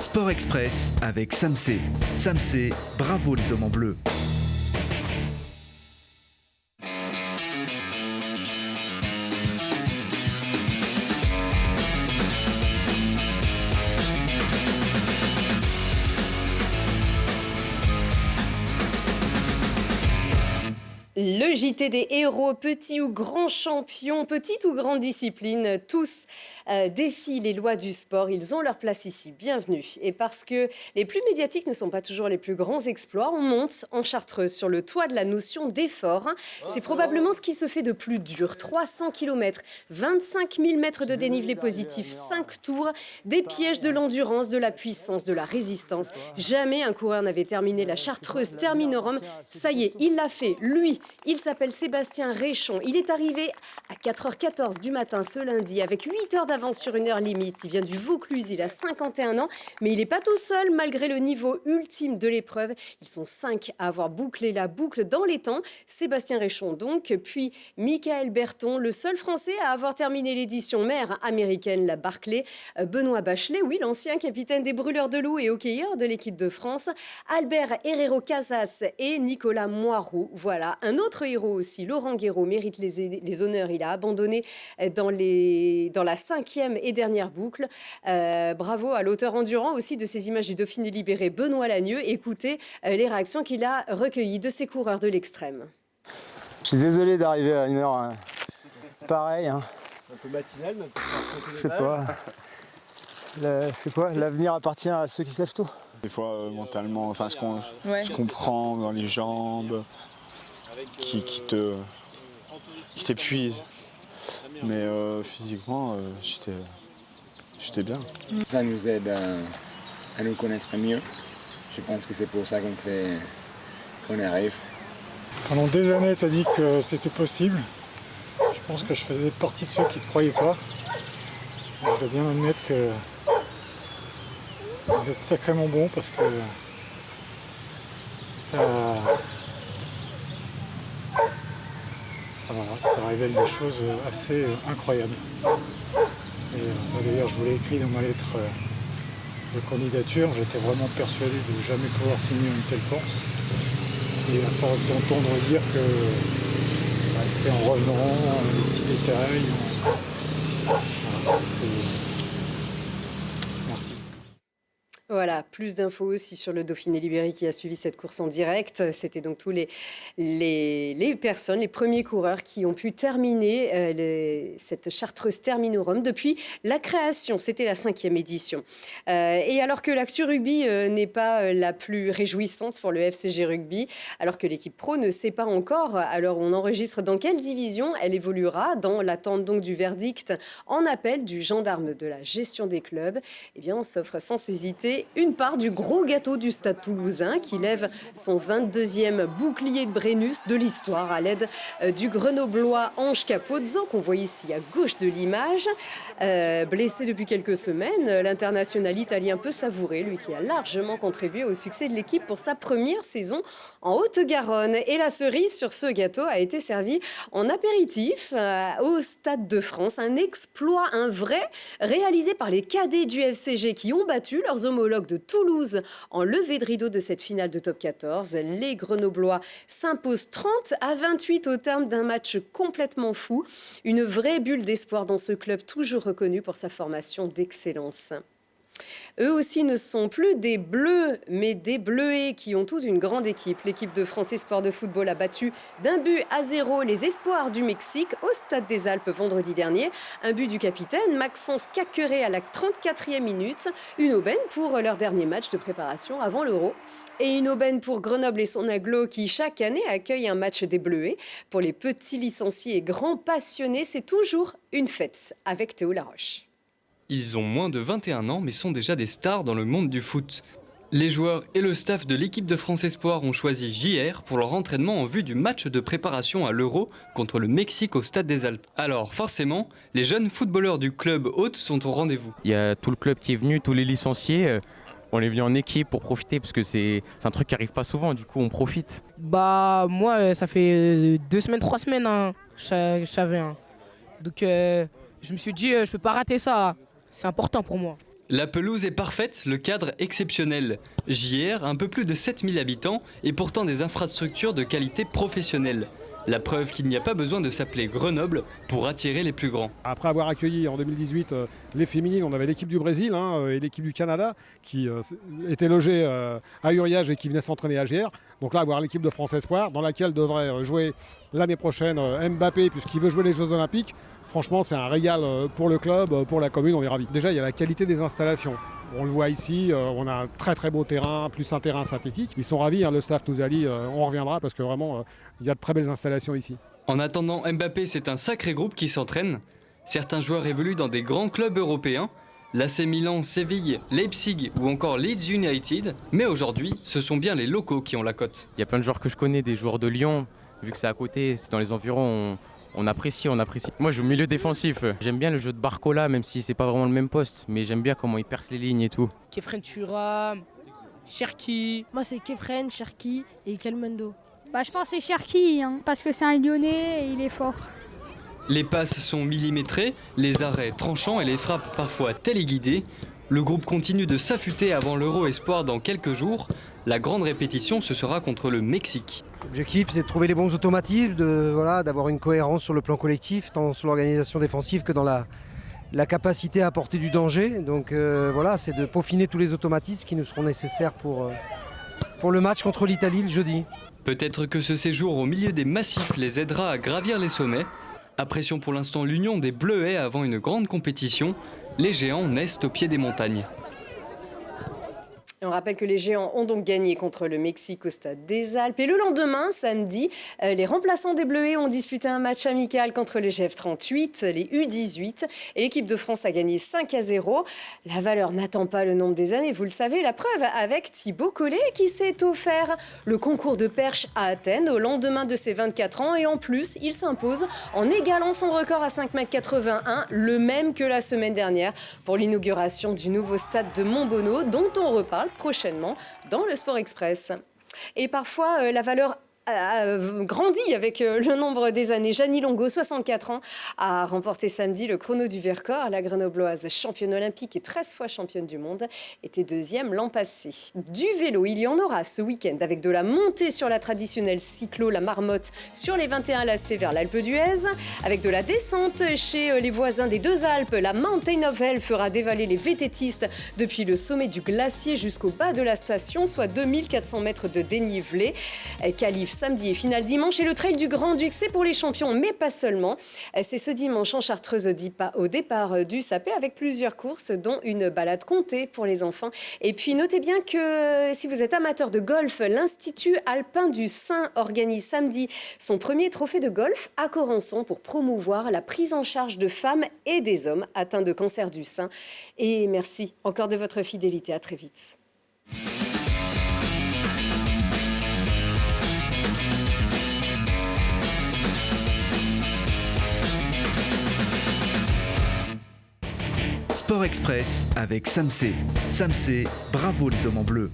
Sport Express avec Samsé. Samsé, bravo les hommes en bleu. Le JT des héros, petits ou grands champions, petite ou grande discipline, tous défient les lois du sport. Ils ont leur place ici. Bienvenue. Et parce que les plus médiatiques ne sont pas toujours les plus grands exploits, on monte en Chartreuse sur le toit de la notion d'effort. C'est probablement ce qui se fait de plus dur. 300 km, 25 000 mètres de dénivelé positif, 5 tours, des pièges de l'endurance, de la puissance, de la résistance. Jamais un coureur n'avait terminé la Chartreuse Terminorum. Ça y est, il l'a fait, lui. Il s'appelle Sébastien Réchon. Il est arrivé à 4h14 du matin ce lundi avec 8 heures d'avance sur une heure limite. Il vient du Vaucluse, il a 51 ans, mais il n'est pas tout seul malgré le niveau ultime de l'épreuve. Ils sont 5 à avoir bouclé la boucle dans les temps. Sébastien Réchon donc, puis Michael Berton, le seul Français à avoir terminé l'édition mère américaine, la Barclay. Benoît Bachelet, oui, l'ancien capitaine des Brûleurs de Loup et hockeyeur de l'équipe de France. Albert Herrero Casas et Nicolas Moirou. Voilà, un autre héros aussi, Laurent Guéraud, mérite les honneurs. Il a abandonné dans la 5e et dernière boucle. Bravo à l'auteur endurant aussi de ces images du Dauphiné libéré, Benoît Lagneux. Écoutez les réactions qu'il a recueillies de ces coureurs de l'extrême. Je suis désolé d'arriver à une heure pareille. Un peu matinale, mais je sais pas. C'est quoi? L'avenir appartient à ceux qui se lèvent tôt. Des fois, mentalement, enfin, je comprends dans les jambes, qui t'épuise. Mais physiquement, j'étais bien. Ça nous aide à nous connaître mieux. Je pense que c'est pour ça qu'on y arrive. Pendant des années, tu as dit que c'était possible. Je pense que je faisais partie de ceux qui ne te croyaient pas. Je dois bien admettre que vous êtes sacrément bon parce que ça révèle des choses assez incroyables. Et d'ailleurs, je vous l'ai écrit dans ma lettre de candidature, j'étais vraiment persuadé de ne jamais pouvoir finir une telle course. Et à force d'entendre dire que c'est en revenant, les petits détails. Merci. Voilà, plus d'infos aussi sur le Dauphiné libéré qui a suivi cette course en direct. C'était donc tous les personnes, les premiers coureurs qui ont pu terminer cette Chartreuse Terminorum depuis la création. C'était la 5e édition. Et alors que l'actu rugby n'est pas la plus réjouissante pour le FCG Rugby, alors que l'équipe pro ne sait pas encore, à l'heure où on enregistre, dans quelle division elle évoluera, dans l'attente donc du verdict en appel du gendarme de la gestion des clubs, eh bien on s'offre sans hésiter une part du gros gâteau du Stade Toulousain qui lève son 22e bouclier de Brennus de l'histoire à l'aide du Grenoblois Ange Capozzo qu'on voit ici à gauche de l'image. Blessé depuis quelques semaines, l'international italien peut savourer, lui qui a largement contribué au succès de l'équipe pour sa première saison en Haute-Garonne. Et la cerise sur ce gâteau a été servie en apéritif au Stade de France. Un exploit, un vrai, réalisé par les cadets du FCG qui ont battu leurs homologues de Toulouse en levée de rideau de cette finale de top 14. Les Grenoblois s'imposent 30-28 au terme d'un match complètement fou. Une vraie bulle d'espoir dans ce club toujours reconnu pour sa formation d'excellence. Eux aussi ne sont plus des Bleus, mais des Bleuets qui ont toute une grande équipe. L'équipe de France Espoir de football a battu d'1-0 les Espoirs du Mexique au Stade des Alpes vendredi dernier. Un but du capitaine Maxence Caqueret à la 34e minute. Une aubaine pour leur dernier match de préparation avant l'Euro. Et une aubaine pour Grenoble et son agglo qui, chaque année, accueille un match des Bleuets. Pour les petits licenciés et grands passionnés, c'est toujours une fête avec Théo Laroche. Ils ont moins de 21 ans mais sont déjà des stars dans le monde du foot. Les joueurs et le staff de l'équipe de France Espoir ont choisi JR pour leur entraînement en vue du match de préparation à l'Euro contre le Mexique au Stade des Alpes. Alors forcément, les jeunes footballeurs du club hôte sont au rendez-vous. Il y a tout le club qui est venu, tous les licenciés. On est venu en équipe pour profiter parce que c'est un truc qui arrive pas souvent, du coup on profite. Bah moi ça fait 2 semaines, 3 semaines je savais. Donc je me suis dit je peux pas rater ça, c'est important pour moi. La pelouse est parfaite, le cadre exceptionnel. JR, un peu plus de 7000 habitants et pourtant des infrastructures de qualité professionnelle. La preuve qu'il n'y a pas besoin de s'appeler Grenoble pour attirer les plus grands. Après avoir accueilli en 2018 les féminines, on avait l'équipe du Brésil et l'équipe du Canada qui étaient logées à Uriage et qui venaient s'entraîner à JR. Donc là, avoir l'équipe de France Espoir dans laquelle devrait jouer l'année prochaine Mbappé puisqu'il veut jouer les Jeux Olympiques. Franchement, c'est un régal pour le club, pour la commune, on est ravis. Déjà, il y a la qualité des installations. On le voit ici, on a un très très beau terrain, plus un terrain synthétique. Ils sont ravis, le staff nous a dit on reviendra parce que vraiment, il y a de très belles installations ici. En attendant Mbappé, c'est un sacré groupe qui s'entraîne. Certains joueurs évoluent dans des grands clubs européens, l'AC Milan, Séville, Leipzig ou encore Leeds United. Mais aujourd'hui, ce sont bien les locaux qui ont la cote. Il y a plein de joueurs que je connais, des joueurs de Lyon, vu que c'est à côté, c'est dans les environs. On apprécie. Moi, je joue au milieu défensif. J'aime bien le jeu de Barcola, même si c'est pas vraiment le même poste. Mais j'aime bien comment il perce les lignes et tout. Kefren Turam, Cherki. Moi, c'est Kefren, Cherki et Kelmondo. Je pense que c'est Cherki, parce que c'est un Lyonnais et il est fort. Les passes sont millimétrées, les arrêts tranchants et les frappes parfois téléguidées. Le groupe continue de s'affûter avant l'Euro Espoir dans quelques jours. La grande répétition, ce sera contre le Mexique. L'objectif, c'est de trouver les bons automatismes, d'avoir une cohérence sur le plan collectif, tant sur l'organisation défensive que dans la capacité à apporter du danger. Donc c'est de peaufiner tous les automatismes qui nous seront nécessaires pour le match contre l'Italie le jeudi. Peut-être que ce séjour au milieu des massifs les aidera à gravir les sommets. À pression pour l'instant l'union des Bleuets avant une grande compétition. Les géants naissent au pied des montagnes. On rappelle que les géants ont donc gagné contre le Mexique au Stade des Alpes. Et le lendemain, samedi, les remplaçants des Bleuets ont disputé un match amical contre le GF38, les U18. Et l'équipe de France a gagné 5-0. La valeur n'attend pas le nombre des années, vous le savez. La preuve avec Thibaut Collet qui s'est offert le concours de perche à Athènes au lendemain de ses 24 ans. Et en plus, il s'impose en égalant son record à 5,81 m, le même que la semaine dernière pour l'inauguration du nouveau stade de Montbonneau, dont on reparle prochainement dans le Sport Express. Et parfois, la valeur a grandi avec le nombre des années. Janie Longo, 64 ans, a remporté samedi le chrono du Vercors. La Grenobloise, championne olympique et 13 fois championne du monde, était deuxième l'an passé. Du vélo, il y en aura ce week-end avec de la montée sur la traditionnelle cyclo, la Marmotte, sur les 21 lacets vers l'Alpe d'Huez. Avec de la descente chez les voisins des deux Alpes, la Mountain of Hell fera dévaler les vététistes depuis le sommet du glacier jusqu'au bas de la station, soit 2400 mètres de dénivelé. Qualif samedi et finale dimanche, et le trail du Grand-Duc, c'est pour les champions, mais pas seulement. C'est ce dimanche en Chartreuse au départ du Sapé, avec plusieurs courses, dont une balade comptée pour les enfants. Et puis notez bien que si vous êtes amateur de golf, l'Institut Alpin du Sein organise samedi son premier trophée de golf à Corançon pour promouvoir la prise en charge de femmes et des hommes atteints de cancer du sein. Et merci encore de votre fidélité. À très vite. Sport Express avec Samsé. Samsé, bravo les hommes en bleu.